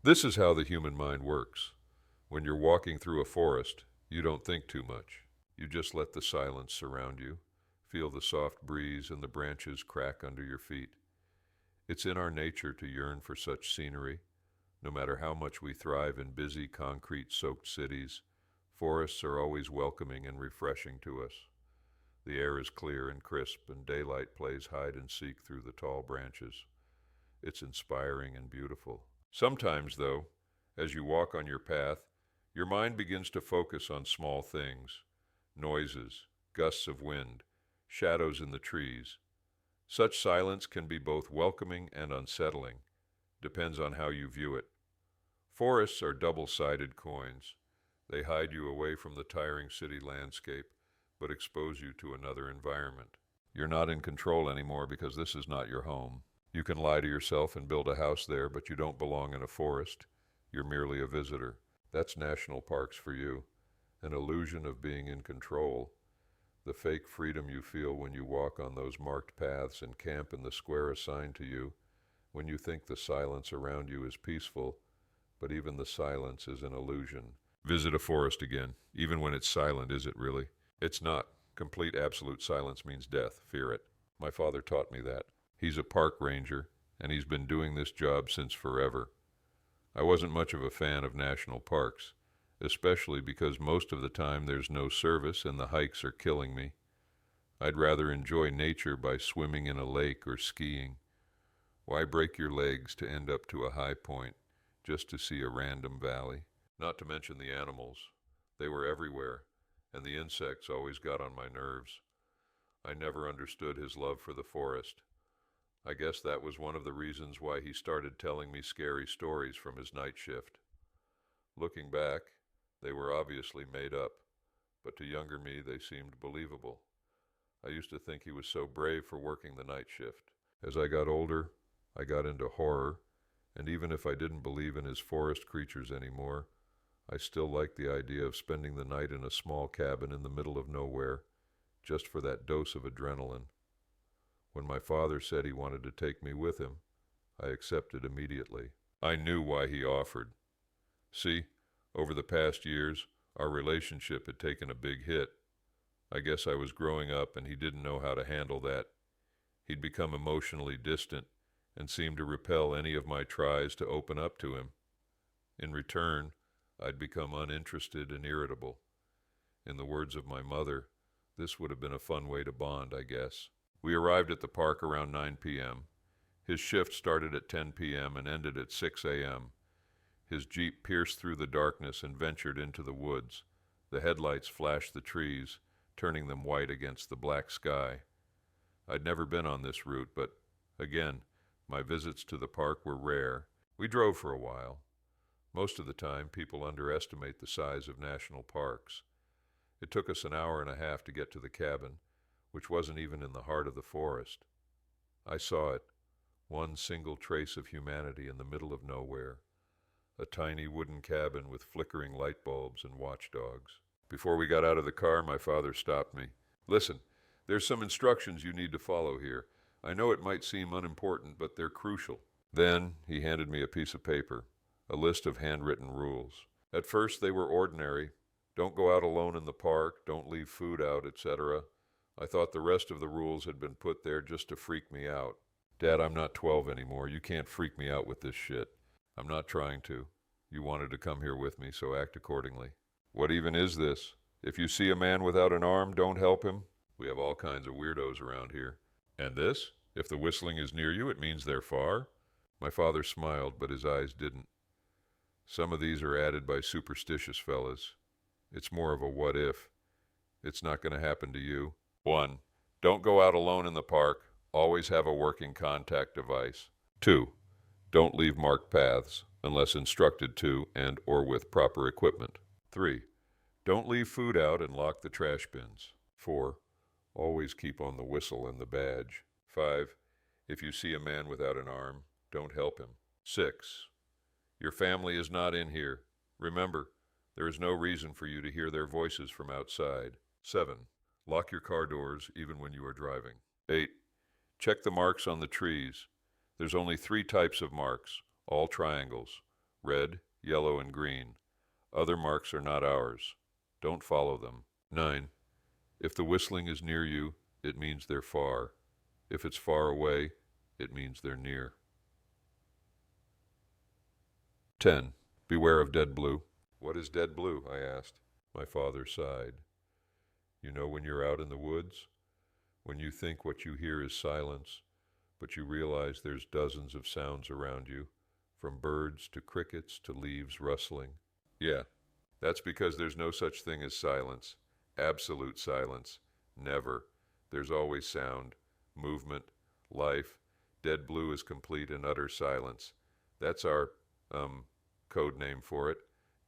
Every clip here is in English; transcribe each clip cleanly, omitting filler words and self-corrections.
This is how the human mind works. When you're walking through a forest, you don't think too much. You just let the silence surround you, feel the soft breeze and the branches crack under your feet. It's in our nature to yearn for such scenery. No matter how much we thrive in busy, concrete-soaked cities, forests are always welcoming and refreshing to us. The air is clear and crisp, and daylight plays hide and seek through the tall branches. It's inspiring and beautiful. Sometimes, though, as you walk on your path, your mind begins to focus on small things, noises, gusts of wind, shadows in the trees. Such silence can be both welcoming and unsettling, depends on how you view it. Forests are double-sided coins. They hide you away from the tiring city landscape, but expose you to another environment. You're not in control anymore because this is not your home. You can lie to yourself and build a house there, but you don't belong in a forest. You're merely a visitor. That's national parks for you. An illusion of being in control. The fake freedom you feel when you walk on those marked paths and camp in the square assigned to you, when you think the silence around you is peaceful, but even the silence is an illusion. Visit a forest again, even when it's silent, is it really? It's not. Complete absolute silence means death. Fear it. My father taught me that. He's a park ranger, and he's been doing this job since forever. I wasn't much of a fan of national parks, especially because most of the time there's no service and the hikes are killing me. I'd rather enjoy nature by swimming in a lake or skiing. Why break your legs to end up to a high point just to see a random valley? Not to mention the animals. They were everywhere, and the insects always got on my nerves. I never understood his love for the forest. I guess that was one of the reasons why he started telling me scary stories from his night shift. Looking back, they were obviously made up, but to younger me they seemed believable. I used to think he was so brave for working the night shift. As I got older, I got into horror, and even if I didn't believe in his forest creatures anymore, I still liked the idea of spending the night in a small cabin in the middle of nowhere, just for that dose of adrenaline. When my father said he wanted to take me with him, I accepted immediately. I knew why he offered. See, over the past years, our relationship had taken a big hit. I guess I was growing up and he didn't know how to handle that. He'd become emotionally distant and seemed to repel any of my tries to open up to him. In return, I'd become uninterested and irritable. In the words of my mother, this would have been a fun way to bond, I guess. We arrived at the park around 9 p.m. His shift started at 10 p.m. and ended at 6 a.m. His Jeep pierced through the darkness and ventured into the woods. The headlights flashed the trees, turning them white against the black sky. I'd never been on this route, but, again, my visits to the park were rare. We drove for a while. Most of the time, people underestimate the size of national parks. It took us an hour and a half to get to the cabin, which wasn't even in the heart of the forest. I saw it, one single trace of humanity in the middle of nowhere, a tiny wooden cabin with flickering light bulbs and watchdogs. Before we got out of the car, my father stopped me. Listen, there's some instructions you need to follow here. I know it might seem unimportant, but they're crucial. Then he handed me a piece of paper, a list of handwritten rules. At first they were ordinary. Don't go out alone in the park, don't leave food out, etc. I thought the rest of the rules had been put there just to freak me out. Dad, I'm not 12 anymore. You can't freak me out with this shit. I'm not trying to. You wanted to come here with me, so act accordingly. What even is this? If you see a man without an arm, don't help him. We have all kinds of weirdos around here. And this? If the whistling is near you, it means they're far? My father smiled, but his eyes didn't. Some of these are added by superstitious fellas. It's more of a what if. It's not going to happen to you. 1. Don't go out alone in the park. Always have a working contact device. 2. Don't leave marked paths, unless instructed to and or with proper equipment. 3. Don't leave food out and lock the trash bins. 4. Always keep on the whistle and the badge. 5. If you see a man without an arm, don't help him. 6. Your family is not in here. Remember, there is no reason for you to hear their voices from outside. 7. Lock your car doors even when you are driving. 8. Check the marks on the trees. There's only 3 types of marks, all triangles. red, yellow, and green. Other marks are not ours. Don't follow them. 9. If the whistling is near you, it means they're far. If it's far away, it means they're near. 10. Beware of dead blue. What is dead blue? I asked. My father sighed. You know when you're out in the woods? When you think what you hear is silence, but you realize there's dozens of sounds around you, from birds to crickets to leaves rustling. Yeah, that's because there's no such thing as silence. Absolute silence. Never. There's always sound, movement, life. Dead blue is complete and utter silence. That's our, code name for it.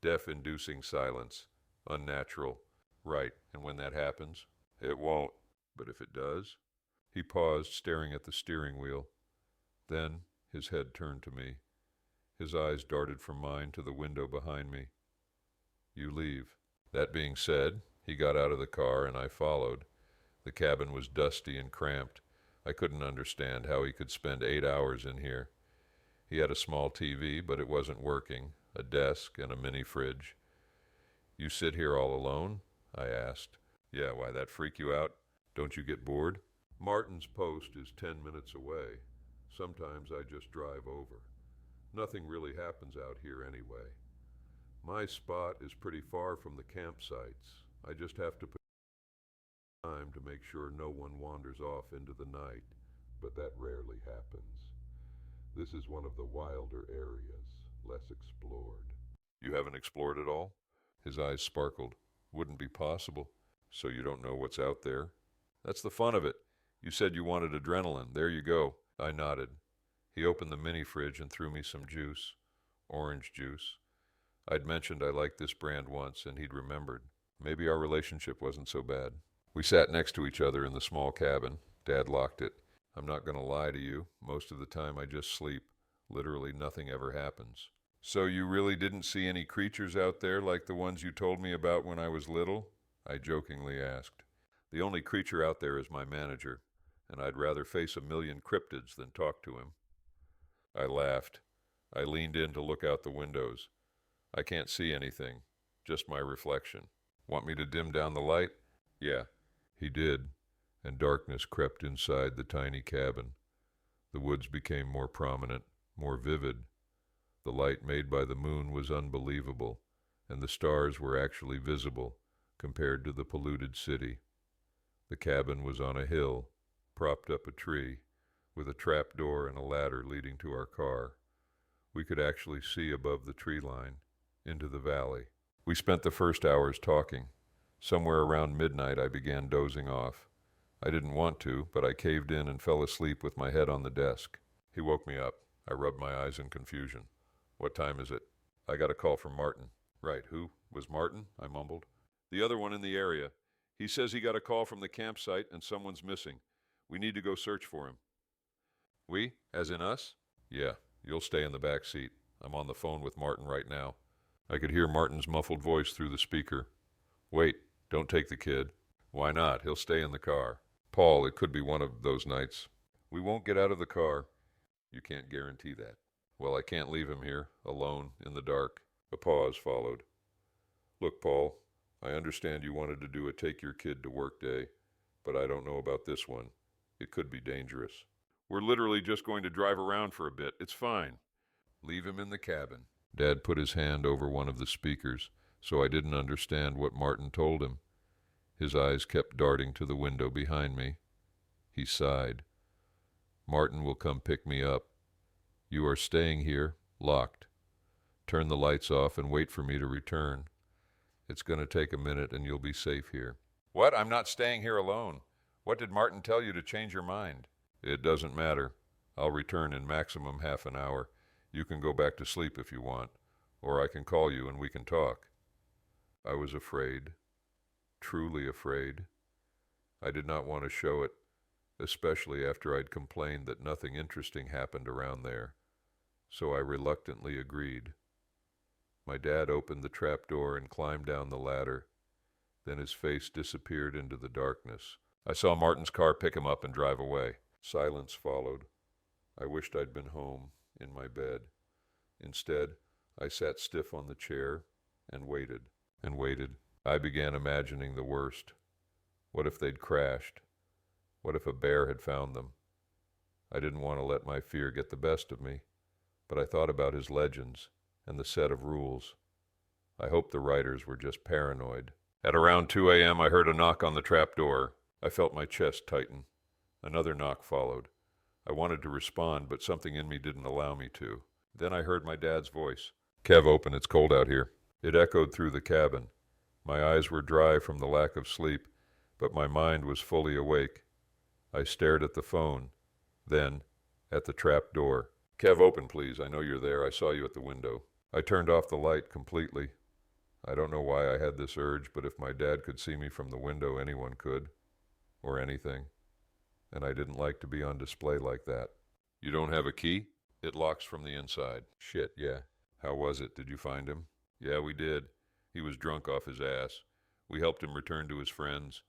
Death-inducing silence. Unnatural. Right, and when that happens, it won't. But if it does? He paused, staring at the steering wheel. Then his head turned to me. His eyes darted from mine to the window behind me. You leave. That being said, he got out of the car and I followed. The cabin was dusty and cramped. I couldn't understand how he could spend 8 hours in here. He had a small TV, but it wasn't working, a desk and a mini fridge. You sit here all alone? I asked. Yeah, why, that freak you out? Don't you get bored? Martin's post is 10 minutes away. Sometimes I just drive over. Nothing really happens out here anyway. My spot is pretty far from the campsites. I just have to put time to make sure no one wanders off into the night, but that rarely happens. This is one of the wilder areas, less explored. You haven't explored it all? His eyes sparkled. Wouldn't be possible. So you don't know what's out there? That's the fun of it. You said you wanted adrenaline. There you go. I nodded. He opened the mini fridge and threw me some juice. Orange juice. I'd mentioned I liked this brand once, and he'd remembered. Maybe our relationship wasn't so bad. We sat next to each other in the small cabin. Dad locked it. I'm not going to lie to you. Most of the time I just sleep. Literally nothing ever happens. So you really didn't see any creatures out there like the ones you told me about when I was little? I jokingly asked. The only creature out there is my manager, and I'd rather face a million cryptids than talk to him. I laughed. I leaned in to look out the windows. I can't see anything, just my reflection. Want me to dim down the light? Yeah. He did, and darkness crept inside the tiny cabin. The woods became more prominent, more vivid. The light made by the moon was unbelievable, and the stars were actually visible compared to the polluted city. The cabin was on a hill, propped up a tree, with a trap door and a ladder leading to our car. We could actually see above the tree line, into the valley. We spent the first hours talking. Somewhere around midnight I began dozing off. I didn't want to, but I caved in and fell asleep with my head on the desk. He woke me up. I rubbed my eyes in confusion. What time is it? I got a call from Martin. Right, who? Was Martin? I mumbled. The other one in the area. He says he got a call from the campsite and someone's missing. We need to go search for him. We? As in us? Yeah, you'll stay in the back seat. I'm on the phone with Martin right now. I could hear Martin's muffled voice through the speaker. Wait, don't take the kid. Why not? He'll stay in the car. Paul, it could be one of those nights. We won't get out of the car. You can't guarantee that. Well, I can't leave him here, alone, in the dark. A pause followed. Look, Paul, I understand you wanted to do a take-your-kid-to-work day, but I don't know about this one. It could be dangerous. We're literally just going to drive around for a bit. It's fine. Leave him in the cabin. Dad put his hand over one of the speakers, so I didn't understand what Martin told him. His eyes kept darting to the window behind me. He sighed. Martin will come pick me up. You are staying here, locked. Turn the lights off and wait for me to return. It's going to take a minute and you'll be safe here. What? I'm not staying here alone. What did Martin tell you to change your mind? It doesn't matter. I'll return in maximum half an hour. You can go back to sleep if you want, or I can call you and we can talk. I was afraid, truly afraid. I did not want to show it, especially after I'd complained that nothing interesting happened around there. So I reluctantly agreed. My dad opened the trapdoor and climbed down the ladder. Then his face disappeared into the darkness. I saw Martin's car pick him up and drive away. Silence followed. I wished I'd been home, in my bed. Instead, I sat stiff on the chair and waited and waited. I began imagining the worst. What if they'd crashed? What if a bear had found them? I didn't want to let my fear get the best of me, but I thought about his legends and the set of rules. I hoped the writers were just paranoid. At around 2 a.m., I heard a knock on the trap door. I felt my chest tighten. Another knock followed. I wanted to respond, but something in me didn't allow me to. Then I heard my dad's voice. "Kev, open, it's cold out here." It echoed through the cabin. My eyes were dry from the lack of sleep, but my mind was fully awake. I stared at the phone, then at the trap door. "Kev, open, please. I know you're there. I saw you at the window." I turned off the light completely. I don't know why I had this urge, but if my dad could see me from the window, anyone could. Or anything. And I didn't like to be on display like that. "You don't have a key?" "It locks from the inside." "Shit, yeah. How was it? Did you find him?" "Yeah, we did. He was drunk off his ass. We helped him return to his friends.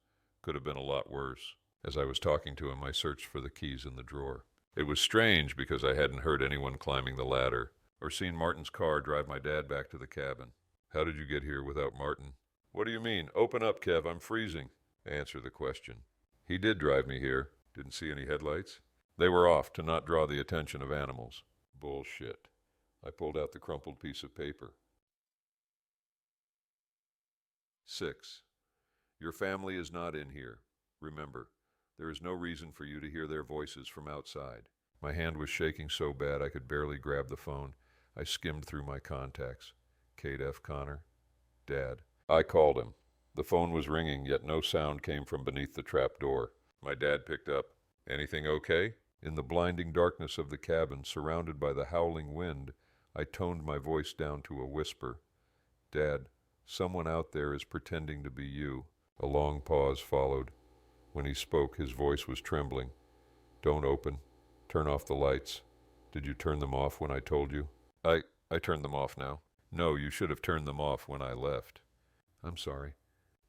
Could have been a lot worse." As I was talking to him, I searched for the keys in the drawer. It was strange because I hadn't heard anyone climbing the ladder or seen Martin's car drive my dad back to the cabin. "How did you get here without Martin?" "What do you mean? Open up, Kev. I'm freezing." "Answer the question." "He did drive me here." "Didn't see any headlights?" "They were off to not draw the attention of animals." "Bullshit." I pulled out the crumpled piece of paper. 6. Your family is not in here. Remember, there is no reason for you to hear their voices from outside. My hand was shaking so bad I could barely grab the phone. I skimmed through my contacts. Kate F. Connor. Dad. I called him. The phone was ringing, yet no sound came from beneath the trap door. My dad picked up. "Anything okay?" In the blinding darkness of the cabin, surrounded by the howling wind, I toned my voice down to a whisper. "Dad, someone out there is pretending to be you." A long pause followed. When he spoke, his voice was trembling. "Don't open. Turn off the lights." "Did you turn them off when I told you?" I turned them off now." "No, you should have turned them off when I left." "I'm sorry."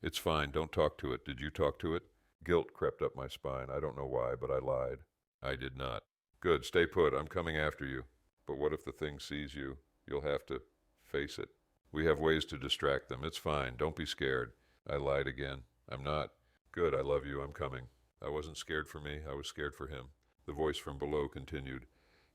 "It's fine. Don't talk to it. Did you talk to it?" Guilt crept up my spine. I don't know why, but I lied. "I did not." "Good. Stay put. I'm coming after you." "But what if the thing sees you? You'll have to face it." "We have ways to distract them. It's fine. Don't be scared." I lied again. "I'm not." "Good. I love you. I'm coming." I wasn't scared for me. I was scared for him. The voice from below continued.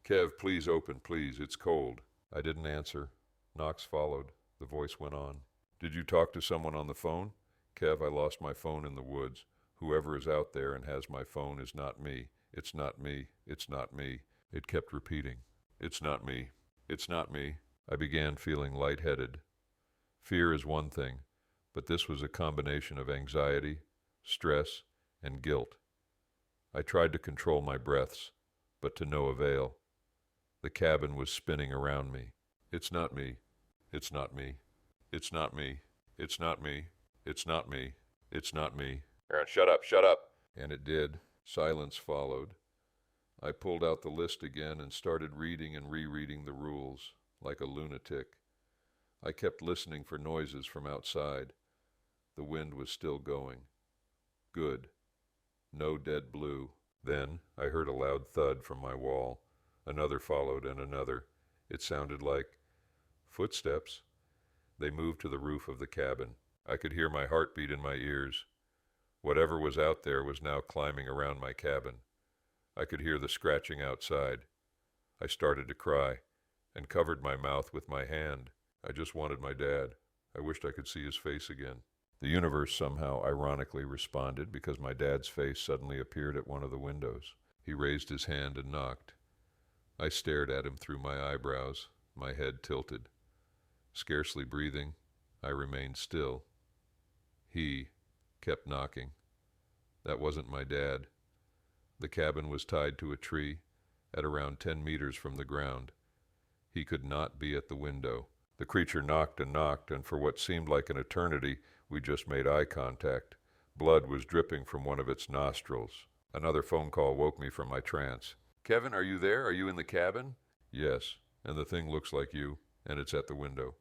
"Kev, please open, please. It's cold." I didn't answer. Knocks followed. The voice went on. "Did you talk to someone on the phone?" "Kev, I lost my phone in the woods. Whoever is out there and has my phone is not me. It's not me. It's not me." It kept repeating. "It's not me. It's not me." I began feeling lightheaded. Fear is one thing, but this was a combination of anxiety, stress, and guilt. I tried to control my breaths, but to no avail. The cabin was spinning around me. "It's not me. It's not me. It's not me. It's not me. It's not me. It's not me." "Aaron, shut up, shut up." And it did. Silence followed. I pulled out the list again and started reading and rereading the rules, like a lunatic. I kept listening for noises from outside. The wind was still going. Good. No dead blue. Then I heard a loud thud from my wall. Another followed and another. It sounded like footsteps. They moved to the roof of the cabin. I could hear my heartbeat in my ears. Whatever was out there was now climbing around my cabin. I could hear the scratching outside. I started to cry and covered my mouth with my hand. I just wanted my dad. I wished I could see his face again. The universe somehow ironically responded because my dad's face suddenly appeared at one of the windows. He raised his hand and knocked. I stared at him through my eyebrows, my head tilted. Scarcely breathing, I remained still. He kept knocking. That wasn't my dad. The cabin was tied to a tree at around 10 meters from the ground. He could not be at the window. The creature knocked, and for what seemed like an eternity, we just made eye contact. Blood was dripping from one of its nostrils. Another phone call woke me from my trance. "Kevin, are you there? Are you in the cabin?" "Yes, and the thing looks like you, and it's at the window."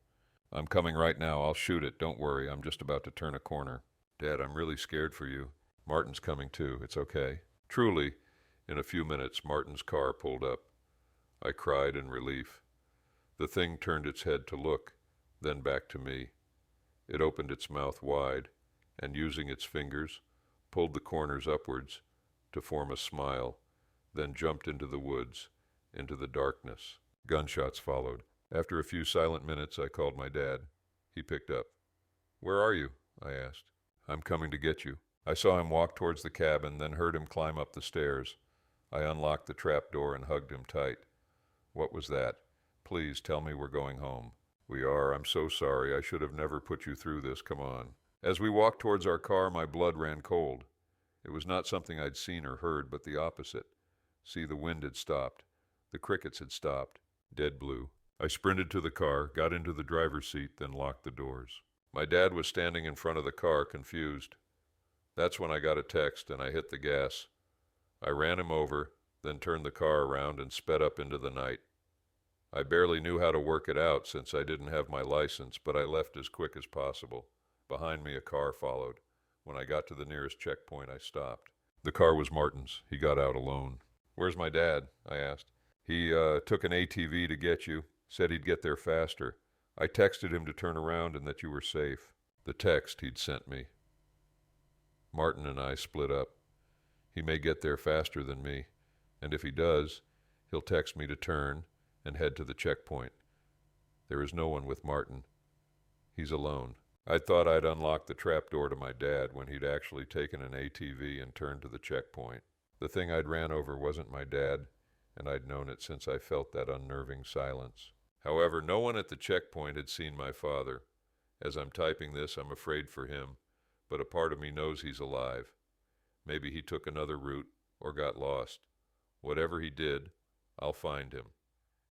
"I'm coming right now. I'll shoot it. Don't worry. I'm just about to turn a corner." "Dad, I'm really scared for you." "Martin's coming too. It's okay." Truly, in a few minutes, Martin's car pulled up. I cried in relief. The thing turned its head to look, then back to me. It opened its mouth wide, and using its fingers, pulled the corners upwards to form a smile, then jumped into the woods, into the darkness. Gunshots followed. After a few silent minutes, I called my dad. He picked up. "Where are you?" I asked. "I'm coming to get you." I saw him walk towards the cabin, then heard him climb up the stairs. I unlocked the trap door and hugged him tight. "What was that? Please tell me we're going home." "We are. I'm so sorry. I should have never put you through this. Come on." As we walked towards our car, my blood ran cold. It was not something I'd seen or heard, but the opposite. See, the wind had stopped. The crickets had stopped. Dead blue. I sprinted to the car, got into the driver's seat, then locked the doors. My dad was standing in front of the car, confused. That's when I got a text, and I hit the gas. I ran him over, then turned the car around and sped up into the night. I barely knew how to work it out since I didn't have my license, but I left as quick as possible. Behind me, a car followed. When I got to the nearest checkpoint, I stopped. The car was Martin's. He got out alone. "Where's my dad?" I asked. "He took an ATV to get you. Said he'd get there faster. I texted him to turn around and that you were safe." The text he'd sent me. Martin and I split up. He may get there faster than me, and if he does, he'll text me to turn and head to the checkpoint. There is no one with Martin. He's alone. I thought I'd unlocked the trap door to my dad when he'd actually taken an ATV and turned to the checkpoint. The thing I'd ran over wasn't my dad, and I'd known it since I felt that unnerving silence. However, no one at the checkpoint had seen my father. As I'm typing this, I'm afraid for him, but a part of me knows he's alive. Maybe he took another route or got lost. Whatever he did, I'll find him.